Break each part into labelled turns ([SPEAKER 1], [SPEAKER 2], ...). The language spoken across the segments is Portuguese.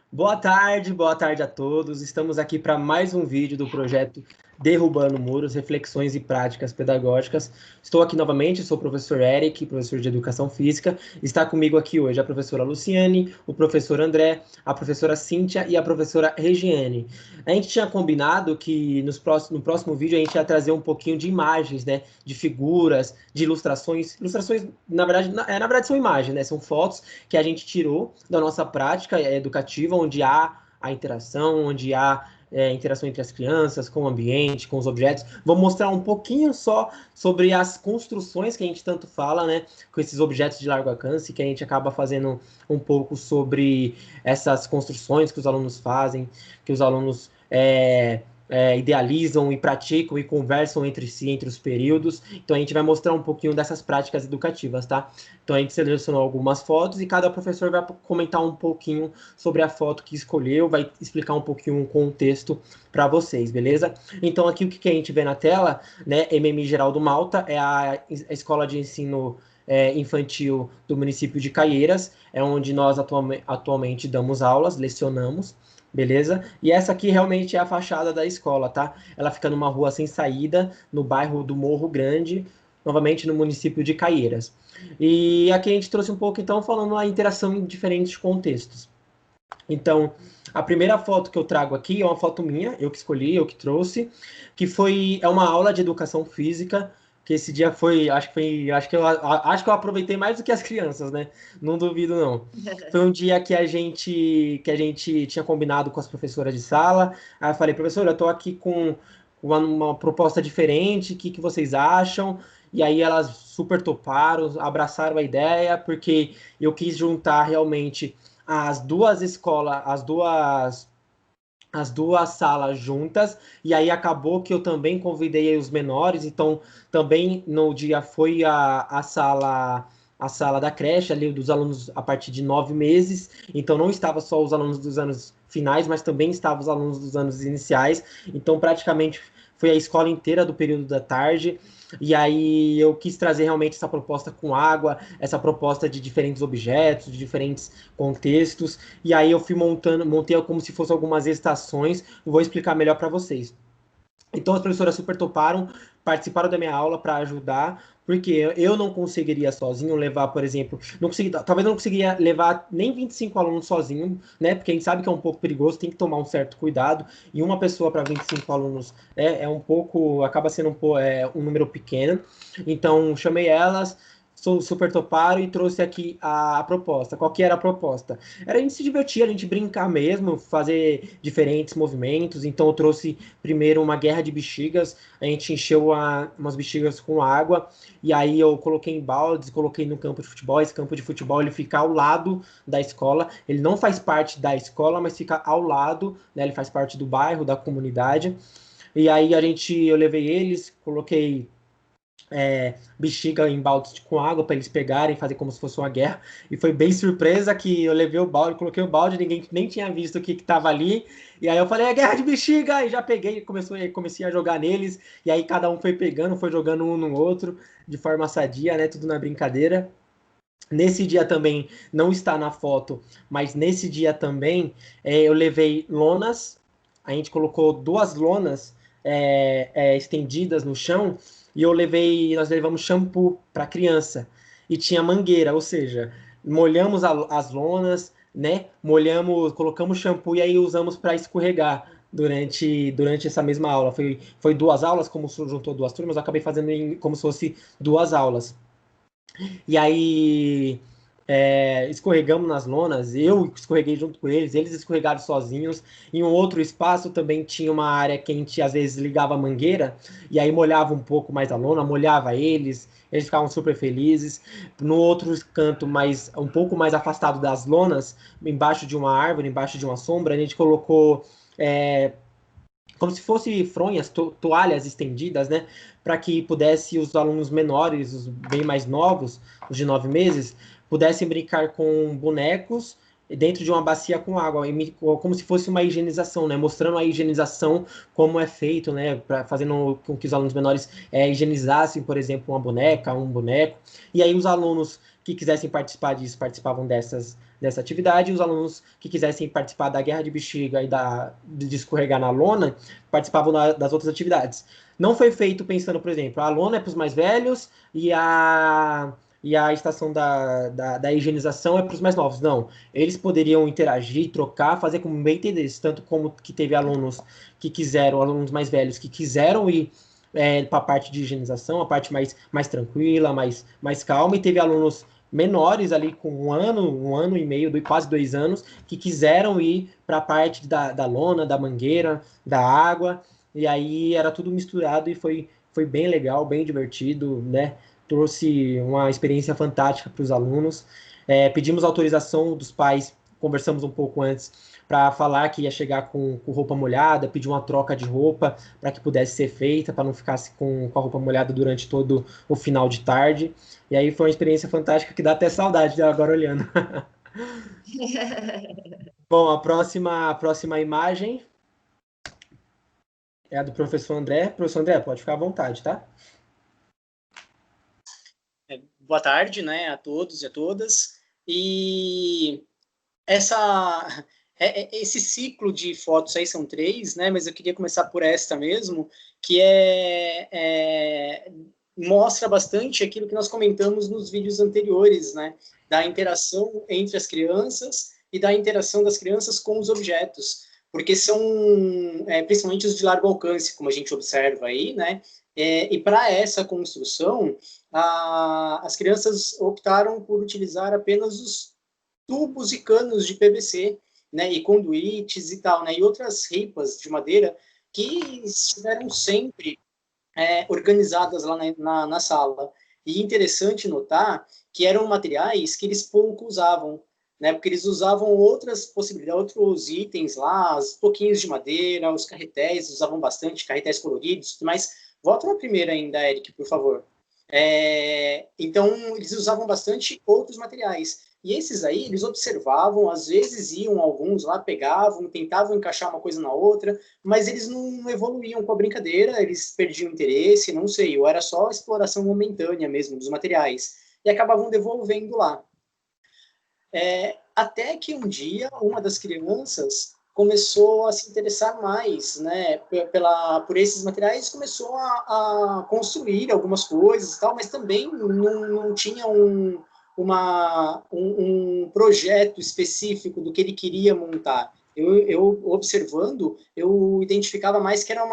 [SPEAKER 1] Boa tarde a todos. Estamos aqui para mais um vídeo do projeto Derrubando Muros, Reflexões e Práticas Pedagógicas. Estou aqui novamente, sou o professor Eric, professor de Educação Física. Está comigo aqui hoje a professora Luciane, o professor André, a professora Cíntia e a professora Regiane. A gente tinha combinado que no próximo vídeo a gente ia trazer um pouquinho de imagens, né, de figuras, de ilustrações. Ilustrações, na verdade são imagens, né, são fotos que a gente tirou da nossa prática educativa, onde há a interação, onde há interação entre as crianças, com o ambiente, com os objetos. Vou mostrar um pouquinho só sobre as construções que a gente tanto fala, né, com esses objetos de largo alcance, que a gente acaba fazendo um pouco sobre essas construções que os alunos fazem, que os alunos idealizam e praticam e conversam entre si, entre os períodos. Então a gente vai mostrar um pouquinho dessas práticas educativas, tá? Então a gente selecionou algumas fotos e cada professor vai comentar um pouquinho sobre a foto que escolheu, vai explicar um pouquinho o contexto para vocês, beleza? Então aqui o que a gente vê na tela, né, MMI Geraldo Malta, é a escola de ensino infantil do município de Caieiras, é onde nós atualmente damos aulas, lecionamos. Beleza? E essa aqui realmente é a fachada da escola, tá? Ela fica numa rua sem saída, no bairro do Morro Grande, novamente no município de Caieiras. E aqui a gente trouxe um pouco, então, falando a interação em diferentes contextos. Então, a primeira foto que eu trago aqui é uma foto minha, eu que escolhi, eu que trouxe, é uma aula de educação física, que esse dia acho que eu aproveitei mais do que as crianças, né? Não duvido não. Foi um dia que a gente tinha combinado com as professoras de sala. Aí eu falei, professora, eu tô aqui com uma proposta diferente, o que vocês acham? E aí elas super toparam, abraçaram a ideia, porque eu quis juntar realmente as duas escolas, as duas salas juntas, e aí acabou que eu também convidei os menores, então também no dia foi a sala da creche, ali dos alunos a partir de 9 meses, então não estava só os alunos dos anos finais, mas também estavam os alunos dos anos iniciais, então praticamente foi a escola inteira do período da tarde, e aí eu quis trazer realmente essa proposta com água, essa proposta de diferentes objetos, de diferentes contextos, e aí eu fui montei como se fossem algumas estações, vou explicar melhor para vocês. Então as professoras super toparam, participaram da minha aula para ajudar, porque eu não conseguiria sozinho levar, por exemplo, talvez eu não conseguiria levar nem 25 alunos sozinho, né? Porque a gente sabe que é um pouco perigoso, tem que tomar um certo cuidado, e uma pessoa para 25 alunos um pouco, acaba sendo um número pequeno. Então chamei elas, super toparam e trouxe aqui a proposta. Qual que era a proposta? Era a gente se divertir, a gente brincar mesmo, fazer diferentes movimentos. Então eu trouxe primeiro uma guerra de bexigas, a gente encheu umas bexigas com água, e aí eu coloquei em baldes, coloquei no campo de futebol. Esse campo de futebol ele fica ao lado da escola, ele não faz parte da escola, mas fica ao lado, né? Ele faz parte do bairro, da comunidade. E aí eu levei eles, coloquei bexiga em baldes com água para eles pegarem, fazer como se fosse uma guerra. E foi bem surpresa que eu levei o balde, coloquei o balde, ninguém nem tinha visto o que estava ali. E aí eu falei, é guerra de bexiga! E já peguei, comecei a jogar neles. E aí cada um foi pegando, foi jogando um no outro, de forma sadia, né? Tudo na brincadeira. Nesse dia também, não está na foto, mas nesse dia também eu levei lonas, a gente colocou duas lonas estendidas no chão e nós levamos shampoo para criança e tinha mangueira, ou seja, molhamos as lonas, né? Colocamos shampoo e aí usamos para escorregar durante essa mesma aula. Foi duas aulas, como juntou duas turmas, eu acabei fazendo como se fosse duas aulas. E aí escorregamos nas lonas, eu escorreguei junto com eles escorregaram sozinhos. Em um outro espaço também tinha uma área que a gente às vezes ligava a mangueira, e aí molhava um pouco mais a lona, molhava eles ficavam super felizes. No outro canto, um pouco mais afastado das lonas, embaixo de uma árvore, embaixo de uma sombra, a gente colocou como se fosse fronhas, toalhas estendidas, né? Para que pudesse os alunos menores, os bem mais novos, os de 9 meses, pudessem brincar com bonecos dentro de uma bacia com água, como se fosse uma higienização, né? Mostrando a higienização como é feito, né? Fazendo com que os alunos menores higienizassem, por exemplo, uma boneca, um boneco. E aí os alunos que quisessem participar disso participavam dessa atividade, e os alunos que quisessem participar da guerra de bexiga e de escorregar na lona, participavam das outras atividades. Não foi feito pensando, por exemplo, a lona é para os mais velhos e a estação da higienização é para os mais novos. Não, eles poderiam interagir, trocar, fazer como bem entendesse, tanto como que teve alunos que quiseram, alunos mais velhos que quiseram ir para a parte de higienização, a parte mais tranquila, mais calma, e teve alunos menores ali com um ano e meio, quase 2 anos, que quiseram ir para a parte da lona, da mangueira, da água, e aí era tudo misturado e foi bem legal, bem divertido, né? Trouxe uma experiência fantástica para os alunos. Pedimos autorização dos pais, conversamos um pouco antes, para falar que ia chegar com roupa molhada, pedir uma troca de roupa para que pudesse ser feita, para não ficasse com a roupa molhada durante todo o final de tarde. E aí foi uma experiência fantástica que dá até saudade agora olhando. Bom, a próxima imagem é a do professor André. Professor André, pode ficar à vontade, tá?
[SPEAKER 2] Boa tarde, né, a todos e a todas. E esse ciclo de fotos aí são 3, né, mas eu queria começar por esta mesmo, que mostra bastante aquilo que nós comentamos nos vídeos anteriores, né, da interação entre as crianças e da interação das crianças com os objetos, porque são principalmente os de largo alcance, como a gente observa aí, né, e para essa construção, as crianças optaram por utilizar apenas os tubos e canos de PVC, né, e conduítes e tal, né, e outras ripas de madeira que estiveram sempre organizadas lá na sala. E interessante notar que eram materiais que eles pouco usavam, né, porque eles usavam outras possibilidades, outros itens lá, os toquinhos de madeira, os carretéis, usavam bastante, carretéis coloridos, mas volta na primeira ainda, Eric, por favor. Então, eles usavam bastante outros materiais. E esses aí, eles observavam, às vezes iam alguns lá, pegavam, tentavam encaixar uma coisa na outra, mas eles não evoluíam com a brincadeira, eles perdiam interesse, não sei, ou era só exploração momentânea mesmo dos materiais, e acabavam devolvendo lá. Até que um dia, uma das crianças começou a se interessar mais, né, por esses materiais, começou a construir algumas coisas e tal, mas também não tinha um projeto específico do que ele queria montar. Eu observando, eu identificava mais que era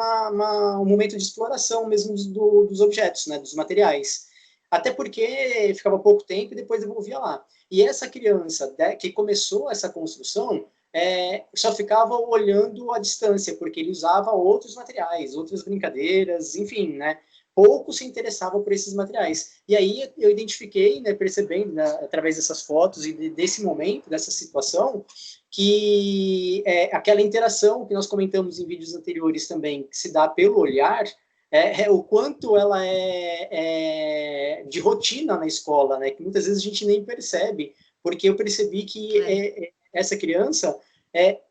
[SPEAKER 2] um momento de exploração mesmo dos objetos, né, dos materiais. Até porque ficava pouco tempo e depois devolvia lá. E essa criança que começou essa construção só ficava olhando à distância, porque ele usava outros materiais, outras brincadeiras, enfim, né? Pouco se interessava por esses materiais. E aí eu identifiquei, né, percebendo, né, através dessas fotos e desse momento, dessa situação, que aquela interação que nós comentamos em vídeos anteriores também, que se dá pelo olhar, o quanto ela de rotina na escola, né? Que muitas vezes a gente nem percebe, porque eu percebi que essa criança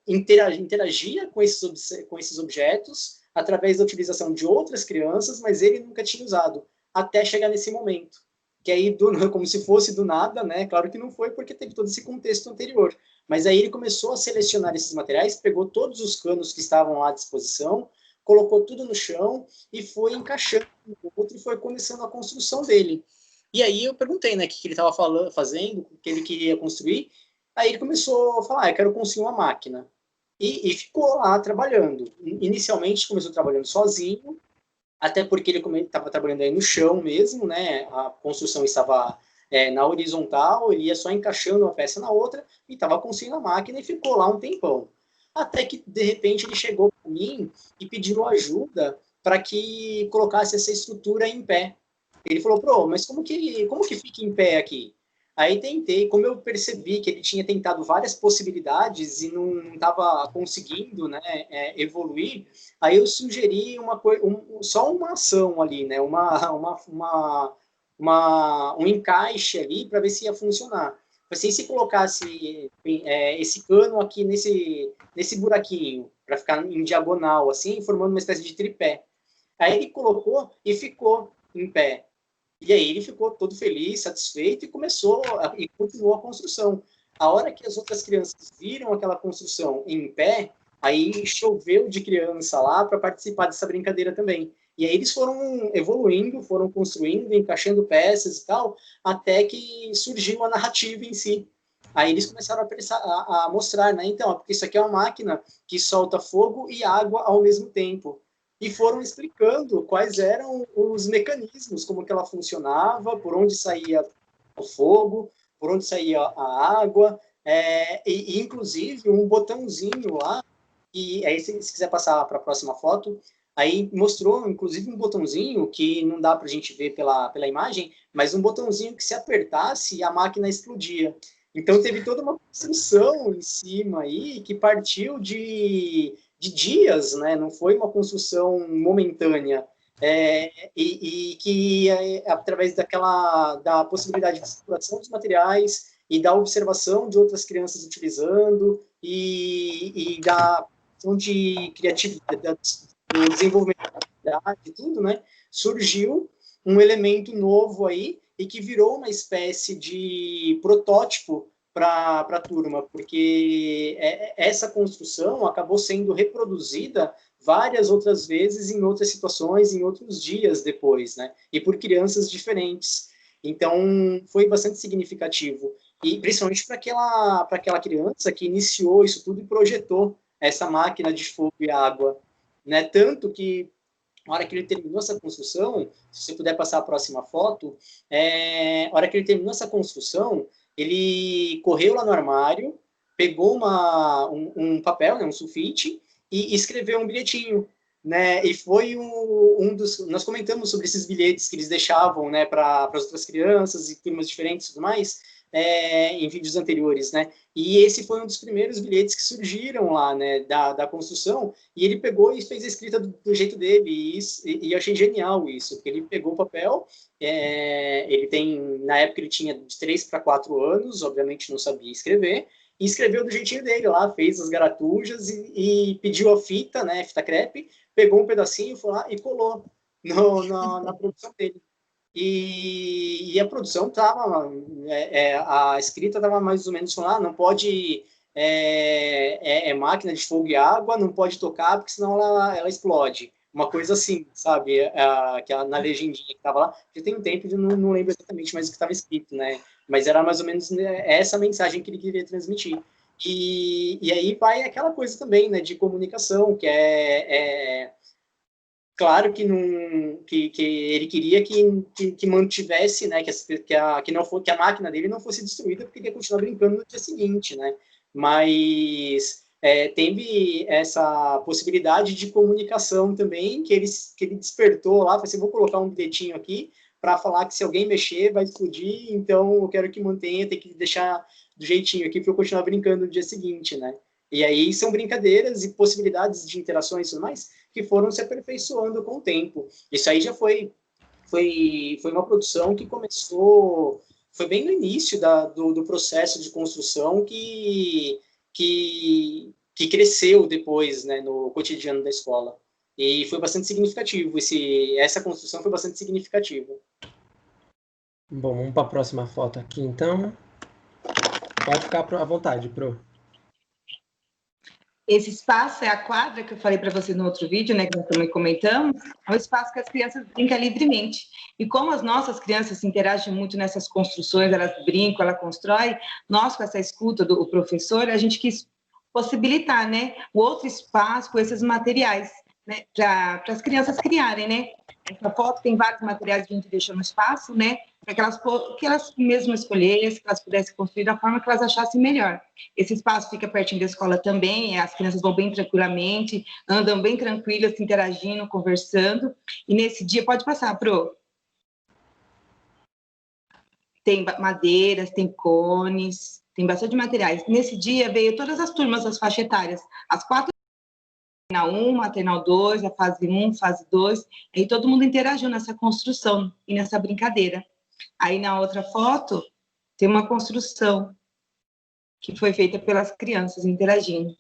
[SPEAKER 2] interagia com esses objetos através da utilização de outras crianças, mas ele nunca tinha usado, até chegar nesse momento. Que aí, como se fosse do nada, né? Claro que não foi, porque teve todo esse contexto anterior. Mas aí ele começou a selecionar esses materiais, pegou todos os canos que estavam lá à disposição, colocou tudo no chão e foi encaixando o outro e foi começando a construção dele. E aí eu perguntei, né, o que ele estava fazendo, o que ele queria construir. Aí ele começou a falar, eu quero construir uma máquina. E ficou lá trabalhando. Inicialmente começou trabalhando sozinho, até porque ele estava trabalhando aí no chão mesmo, né? A construção estava na horizontal, ele ia só encaixando uma peça na outra e estava construindo a máquina e ficou lá um tempão. Até que, de repente, ele chegou para mim e pediu ajuda para que colocasse essa estrutura em pé. Ele falou, pô, mas como que fica em pé aqui? Aí tentei, como eu percebi que ele tinha tentado várias possibilidades e não estava conseguindo, né, evoluir, aí eu sugeri só uma ação ali, né, um encaixe ali para ver se ia funcionar. Assim, se colocasse esse cano aqui nesse buraquinho, para ficar em diagonal, assim, formando uma espécie de tripé. Aí ele colocou e ficou em pé. E aí ele ficou todo feliz, satisfeito e continuou a construção. A hora que as outras crianças viram aquela construção em pé, aí choveu de criança lá para participar dessa brincadeira também. E aí eles foram evoluindo, foram construindo, encaixando peças e tal, até que surgiu a narrativa em si. Aí eles começaram a mostrar, né? Então, porque isso aqui é uma máquina que solta fogo e água ao mesmo tempo. E foram explicando quais eram os mecanismos, como que ela funcionava, por onde saía o fogo, por onde saía a água, e inclusive um botãozinho lá, e aí se quiser passar para a próxima foto, aí mostrou inclusive um botãozinho que não dá para a gente ver pela imagem, mas um botãozinho que se apertasse a máquina explodia. Então teve toda uma construção em cima aí que partiu de dias, né? Não foi uma construção momentânea. E que através da possibilidade de exploração dos materiais e da observação de outras crianças utilizando e da de criatividade, do desenvolvimento de tudo, né, surgiu um elemento novo aí e que virou uma espécie de protótipo para a turma, porque essa construção acabou sendo reproduzida várias outras vezes em outras situações, em outros dias depois, né? E por crianças diferentes. Então, foi bastante significativo. E principalmente para aquela criança que iniciou isso tudo e projetou essa máquina de fogo e água, né? Tanto que na hora que ele terminou essa construção, se você puder passar a próxima foto, na hora que ele terminou essa construção, ele correu lá no armário, pegou um papel, né, um sulfite, e escreveu um bilhetinho, né? E foi um dos... Nós comentamos sobre esses bilhetes que eles deixavam, né, para as outras crianças e turmas diferentes e tudo mais, em vídeos anteriores, né? E esse foi um dos primeiros bilhetes que surgiram lá, né, da construção, e ele pegou e fez a escrita do jeito dele, e eu achei genial isso, porque ele pegou o papel, ele tem, na época ele tinha de 3 para 4 anos, obviamente não sabia escrever, e escreveu do jeitinho dele lá, fez as garatujas e pediu a fita, né, fita crepe, pegou um pedacinho, foi lá e colou na produção dele. E a produção estava, a escrita estava mais ou menos falando, não pode, máquina de fogo e água, não pode tocar, porque senão ela explode. Uma coisa assim, sabe? Na legendinha que estava lá, já tem um tempo, eu não lembro exatamente mais o que estava escrito, né? Mas era mais ou menos, né, essa mensagem que ele queria transmitir. E aí vai aquela coisa também, né, de comunicação, que claro que, que ele queria que mantivesse, né, que a máquina dele não fosse destruída, porque ele ia continuar brincando no dia seguinte, né? Mas teve essa possibilidade de comunicação também, que ele despertou lá, falou assim, vou colocar um bilhetinho aqui para falar que se alguém mexer vai explodir, então eu quero que mantenha, tem que deixar do jeitinho aqui para eu continuar brincando no dia seguinte, né? E aí são brincadeiras e possibilidades de interações e tudo mais que foram se aperfeiçoando com o tempo. Isso aí já foi uma produção que começou, foi bem no início do processo de construção que cresceu depois, né, no cotidiano da escola. E foi bastante significativo, essa construção foi bastante significativa.
[SPEAKER 1] Bom, vamos para a próxima foto aqui, então. Pode ficar à vontade, Pro.
[SPEAKER 3] Esse espaço é a quadra que eu falei para você no outro vídeo, né, que nós também comentamos, é um espaço que as crianças brincam livremente. E como as nossas crianças interagem muito nessas construções, elas brincam, ela constrói, nós com essa escuta do professor, a gente quis possibilitar, né, o outro espaço com esses materiais, né, para as crianças criarem, né. Essa foto tem vários materiais que a gente deixou no espaço, né, para que elas mesmas escolhessem, que elas pudessem construir da forma que elas achassem melhor. Esse espaço fica pertinho da escola também, as crianças vão bem tranquilamente, andam bem tranquilas, interagindo, conversando. E nesse dia, pode passar, Pro. Tem madeiras, tem cones, tem bastante materiais. Nesse dia veio todas as turmas das faixas etárias, as 4 maternal 1, maternal 2, a fase 1, fase 2, e todo mundo interagiu nessa construção e nessa brincadeira. Aí na outra foto tem uma construção que foi feita pelas crianças interagindo.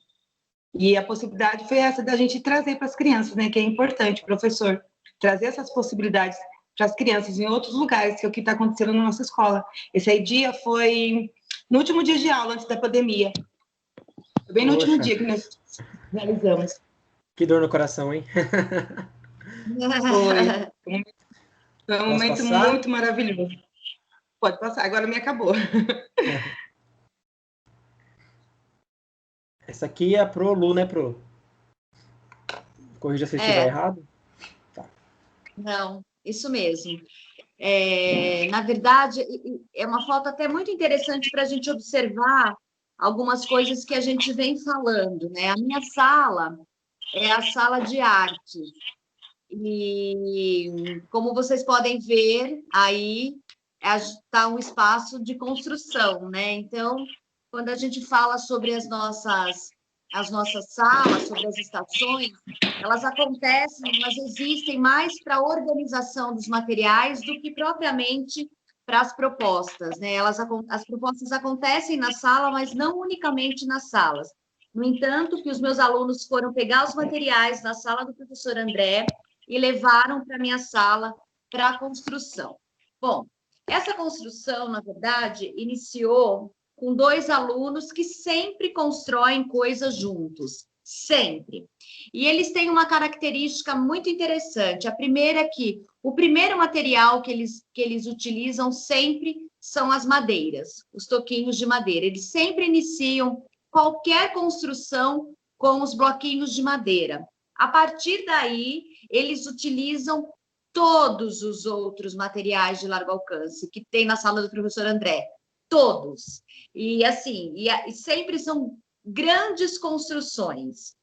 [SPEAKER 3] E a possibilidade foi essa da gente trazer para as crianças, né, que é importante, professor, trazer essas possibilidades para as crianças em outros lugares, que é o que está acontecendo na nossa escola. Esse aí dia foi no último dia de aula, antes da pandemia. Foi bem no último dia que nós realizamos.
[SPEAKER 1] Que dor no coração, hein?
[SPEAKER 3] Foi um momento muito maravilhoso. Pode passar, agora me acabou.
[SPEAKER 1] Essa aqui é pro Lu, né, Pro? Corrija se eu estiver errado.
[SPEAKER 4] Tá. Não, isso mesmo. Na verdade, é uma foto até muito interessante para a gente observar algumas coisas que a gente vem falando, né? A minha sala é a sala de arte. E, como vocês podem ver, aí está um espaço de construção, né? Então, quando a gente fala sobre as nossas salas, sobre as estações, elas acontecem, elas existem mais para a organização dos materiais do que propriamente para as propostas, né? As propostas acontecem na sala, mas não unicamente nas salas. No entanto, que os meus alunos foram pegar os materiais na sala do professor André e levaram para a minha sala para a construção. Bom, essa construção, na verdade, iniciou com 2 alunos que sempre constroem coisas juntos, sempre. E eles têm uma característica muito interessante. A primeira é que o primeiro material que eles utilizam sempre são as madeiras, os toquinhos de madeira. Eles sempre iniciam qualquer construção com os bloquinhos de madeira. A partir daí, eles utilizam todos os outros materiais de largo alcance que tem na sala do professor André. Todos. E assim, e sempre são grandes construções.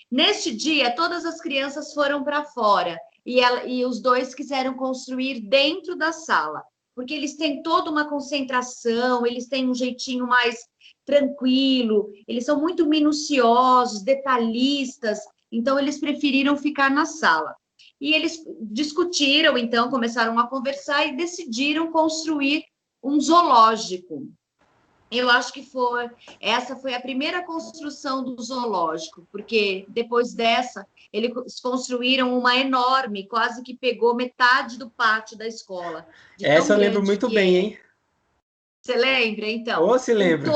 [SPEAKER 4] Neste dia, todas as crianças foram para fora e os 2 quiseram construir dentro da sala, porque eles têm toda uma concentração, eles têm um jeitinho mais tranquilo, eles são muito minuciosos, detalhistas, então eles preferiram ficar na sala. E eles discutiram, então, começaram a conversar e decidiram construir um zoológico. Eu acho que essa foi a primeira construção do zoológico, porque depois dessa, eles construíram uma enorme, quase que pegou metade do pátio da escola.
[SPEAKER 1] Essa eu lembro muito bem, hein?
[SPEAKER 4] Você lembra, então?
[SPEAKER 1] Ou se lembra.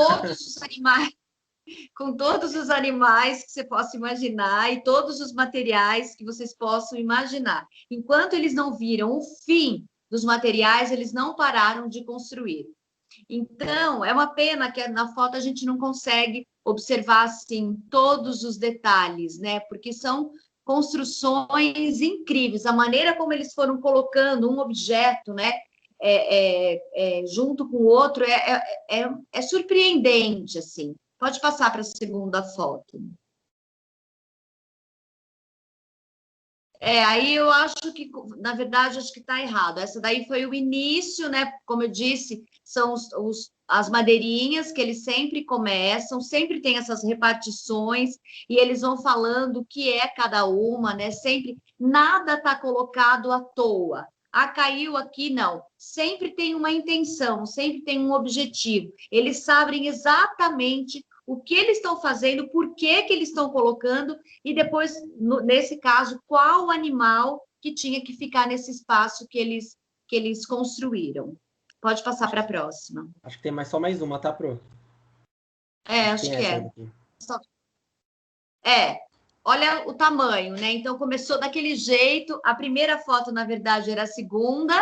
[SPEAKER 4] Com todos os animais que você possa imaginar e todos os materiais que vocês possam imaginar. Enquanto eles não viram o fim dos materiais, eles não pararam de construir. Então, é uma pena que na foto a gente não consegue observar assim todos os detalhes, né? Porque são construções incríveis. A maneira como eles foram colocando um objeto, né? Junto com o outro é surpreendente, assim. Pode passar para a segunda foto. Aí eu acho que, na verdade, acho que está errado. Essa daí foi o início, né? Como eu disse, são as madeirinhas que eles sempre começam, sempre tem essas repartições, e eles vão falando o que é cada uma, né? Sempre, nada está colocado à toa. Ah, caiu aqui, não. Sempre tem uma intenção, sempre tem um objetivo. Eles sabem exatamente o que eles estão fazendo, por que eles estão colocando, e depois, nesse caso, qual animal que tinha que ficar nesse espaço que eles construíram. Pode passar para a próxima.
[SPEAKER 1] Acho que tem só mais uma, tá, Pro?
[SPEAKER 4] Acho que é. Olha o tamanho, né? Então, começou daquele jeito. A primeira foto, na verdade, era a segunda.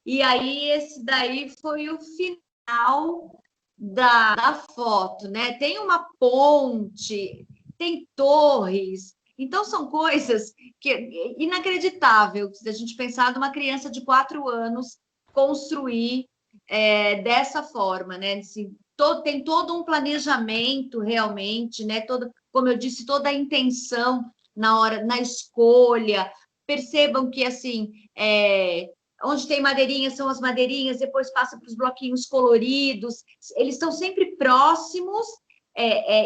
[SPEAKER 4] E aí, esse daí foi o final da foto, né? Tem uma ponte, tem torres. Então, são coisas que é inacreditável se a gente pensar numa criança de 4 anos construir dessa forma, né? Assim, tem todo um planejamento realmente, né? Como eu disse, toda a intenção na escolha. Percebam que, assim, onde tem madeirinhas são as madeirinhas, depois passa para os bloquinhos coloridos. Eles estão sempre próximos,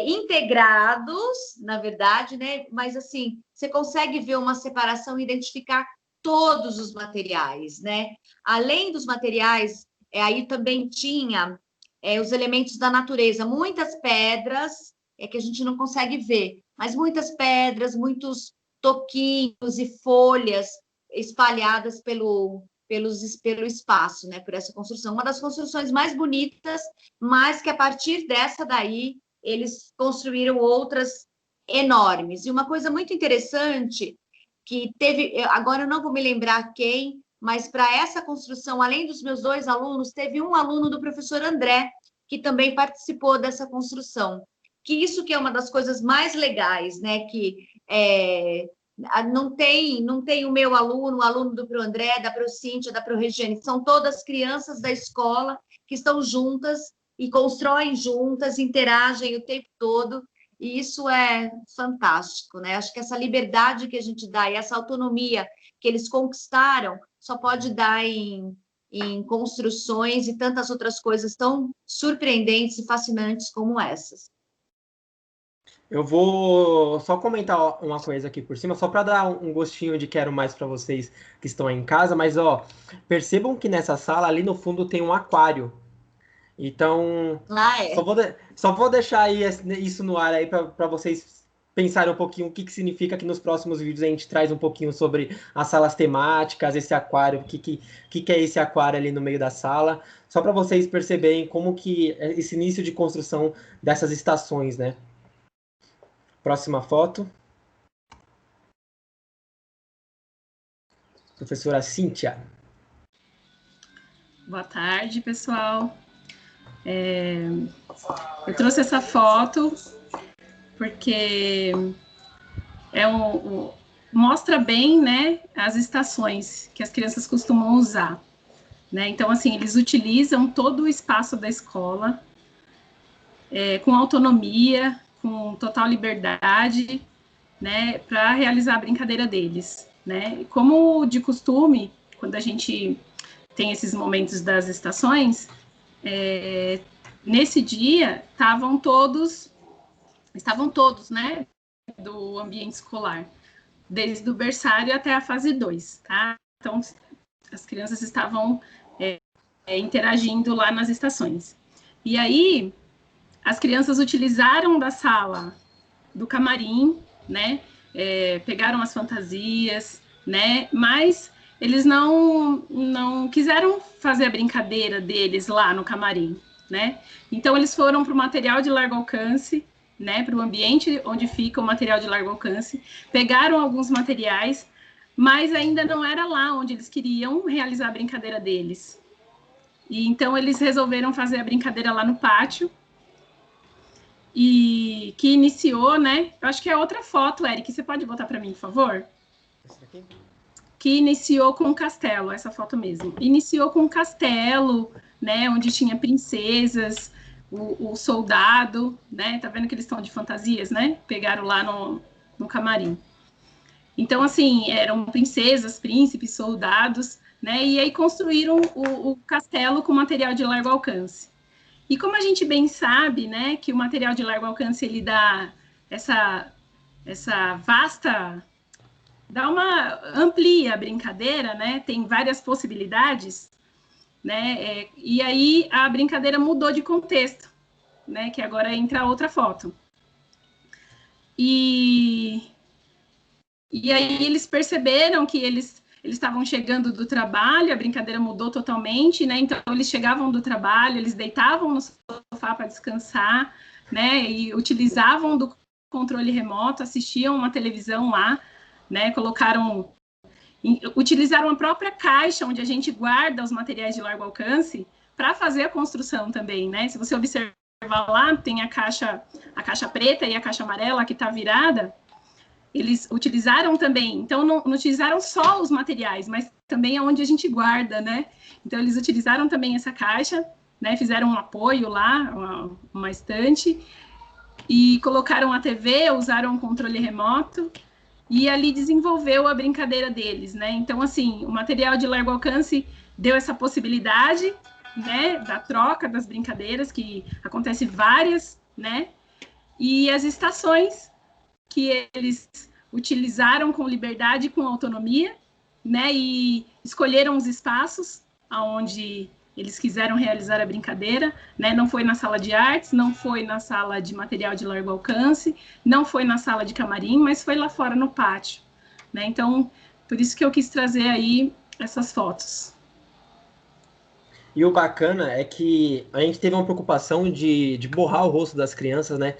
[SPEAKER 4] integrados, na verdade, né? Mas, assim, você consegue ver uma separação e identificar todos os materiais, né? Além dos materiais, aí também tinha os elementos da natureza, muitas pedras, que a gente não consegue ver, mas muitas pedras, muitos toquinhos e folhas espalhadas pelo pelo espaço, né, por essa construção. Uma das construções mais bonitas, mas que a partir dessa daí eles construíram outras enormes. E uma coisa muito interessante que teve, agora eu não vou me lembrar quem, mas para essa construção, além dos meus 2 alunos, teve um aluno do professor André, que também participou dessa construção. Que isso que é uma das coisas mais legais, né, que não tem o meu aluno, o aluno do Pro André, da Pro Cíntia, da Pro Regiane, são todas crianças da escola que estão juntas e constroem juntas, interagem o tempo todo, e isso é fantástico, né? Acho que essa liberdade que a gente dá e essa autonomia que eles conquistaram só pode dar em construções e tantas outras coisas tão surpreendentes e fascinantes como essas.
[SPEAKER 1] Eu vou só comentar uma coisa aqui por cima, só para dar um gostinho de quero mais para vocês que estão aí em casa, mas percebam que nessa sala ali no fundo tem um aquário. Então, só vou deixar aí isso no ar aí para vocês pensarem um pouquinho o que significa, que nos próximos vídeos a gente traz um pouquinho sobre as salas temáticas, esse aquário, o que é esse aquário ali no meio da sala, só para vocês perceberem como que é esse início de construção dessas estações, né? Próxima foto. Professora Cíntia.
[SPEAKER 5] Boa tarde, pessoal. Eu trouxe essa foto porque mostra bem, né, as estações que as crianças costumam usar, né? Então, assim, eles utilizam todo o espaço da escola com autonomia, com total liberdade, né, para realizar a brincadeira deles, né? Como de costume, quando a gente tem esses momentos das estações, nesse dia estavam todos, né, do ambiente escolar, desde o berçário até a fase 2, tá? Então, as crianças estavam interagindo lá nas estações. E aí, as crianças utilizaram da sala do camarim, né, pegaram as fantasias, né, mas eles não quiseram fazer a brincadeira deles lá no camarim, né, então eles foram para o material de largo alcance, né, para o ambiente onde fica o material de largo alcance, pegaram alguns materiais, mas ainda não era lá onde eles queriam realizar a brincadeira deles. E então eles resolveram fazer a brincadeira lá no pátio, e que iniciou, né? Eu acho que é outra foto, Eric, você pode botar para mim, por favor? Essa daqui? Que iniciou com um castelo, essa foto mesmo. Iniciou com um castelo, né? Onde tinha princesas, o soldado, né? Tá vendo que eles estão de fantasias, né? Pegaram lá no camarim. Então, assim, eram princesas, príncipes, soldados, né? E aí construíram o castelo com material de largo alcance. E como a gente bem sabe, né, que o material de largo alcance, ele dá essa vasta, amplia a brincadeira, né, tem várias possibilidades, né, e aí a brincadeira mudou de contexto, né, que agora entra outra foto. E aí eles perceberam que eles estavam chegando do trabalho, a brincadeira mudou totalmente, né? Então, eles chegavam do trabalho, eles deitavam no sofá para descansar, né? E utilizavam do controle remoto, assistiam uma televisão lá, né? Utilizaram a própria caixa onde a gente guarda os materiais de largo alcance para fazer a construção também, né? Se você observar lá, tem a caixa preta e a caixa amarela que está virada. Eles utilizaram também, então não utilizaram só os materiais, mas também aonde a gente guarda, né? Então, eles utilizaram também essa caixa, né? Fizeram um apoio lá, uma estante, e colocaram a TV, usaram um controle remoto, e ali desenvolveu a brincadeira deles, né? Então, assim, o material de largo alcance deu essa possibilidade, né? Da troca das brincadeiras, que acontece várias, né? E as estações, que eles utilizaram com liberdade e com autonomia, né, e escolheram os espaços onde eles quiseram realizar a brincadeira, né, não foi na sala de artes, não foi na sala de material de largo alcance, não foi na sala de camarim, mas foi lá fora no pátio, né, então, por isso que eu quis trazer aí essas fotos.
[SPEAKER 1] E o bacana é que a gente teve uma preocupação de borrar o rosto das crianças, né?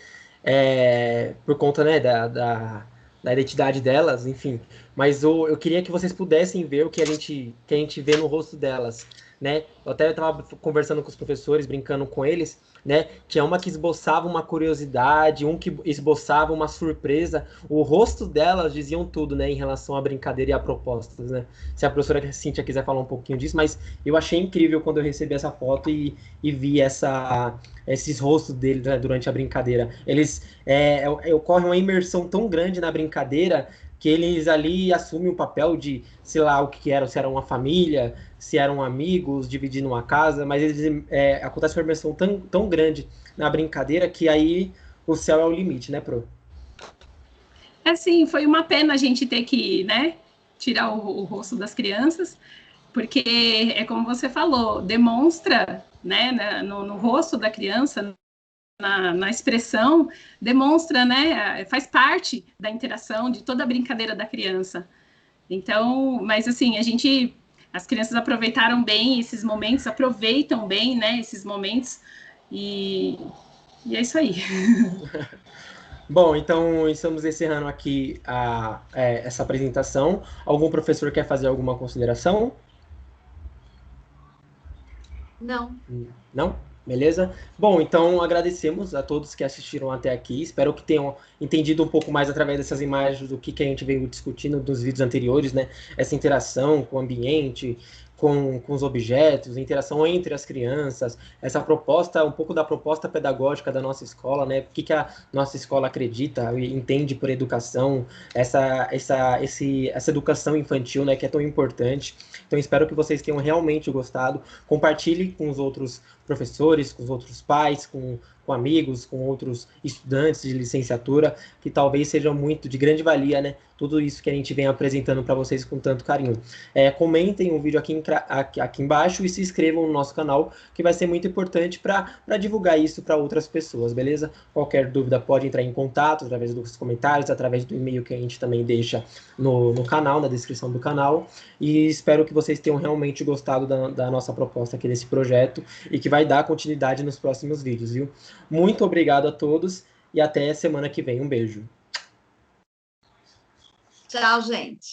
[SPEAKER 1] Por conta, né, da identidade delas, enfim. Mas eu queria que vocês pudessem ver o que que a gente vê no rosto delas, né? Eu até estava conversando com os professores, brincando com eles, né? Tinha uma que esboçava uma curiosidade, um que esboçava uma surpresa. O rosto delas diziam tudo, né, em relação à brincadeira e a propostas, né? Se a professora Cíntia quiser falar um pouquinho disso, mas eu achei incrível quando eu recebi essa foto e vi esses rostos deles, né, durante a brincadeira. Ocorre uma imersão tão grande na brincadeira que eles ali assumem o papel de, sei lá, o que eram, se eram uma família, se eram amigos, dividindo uma casa, mas acontece uma imersão tão grande na brincadeira que aí o céu é o limite, né, Pro?
[SPEAKER 5] Sim, foi uma pena a gente ter que, né, tirar o rosto das crianças, porque é como você falou, demonstra, né, no rosto da criança, na expressão, demonstra, né, faz parte da interação, de toda a brincadeira da criança. Então, mas assim, as crianças aproveitaram bem esses momentos, aproveitam bem, né, esses momentos, e é isso aí.
[SPEAKER 1] Bom, então estamos encerrando aqui essa apresentação. Algum professor quer fazer alguma consideração?
[SPEAKER 4] Não.
[SPEAKER 1] Não? Beleza? Bom, então agradecemos a todos que assistiram até aqui. Espero que tenham entendido um pouco mais através dessas imagens do que a gente veio discutindo nos vídeos anteriores, né? Essa interação com o ambiente, com os objetos, interação entre as crianças, essa proposta, um pouco da proposta pedagógica da nossa escola, né? O que a nossa escola acredita e entende por educação, essa educação infantil, né? Que é tão importante. Então, espero que vocês tenham realmente gostado. Compartilhe com os outros professores, com os outros pais, com amigos, com outros estudantes de licenciatura, que talvez sejam muito de grande valia, né? Tudo isso que a gente vem apresentando para vocês com tanto carinho. Comentem o vídeo aqui embaixo e se inscrevam no nosso canal, que vai ser muito importante para divulgar isso para outras pessoas, beleza? Qualquer dúvida pode entrar em contato através dos comentários, através do e-mail que a gente também deixa no canal, na descrição do canal. E espero que vocês tenham realmente gostado da nossa proposta aqui desse projeto e que vai dar continuidade nos próximos vídeos, viu? Muito obrigado a todos e até semana que vem. Um beijo.
[SPEAKER 4] Tchau, gente.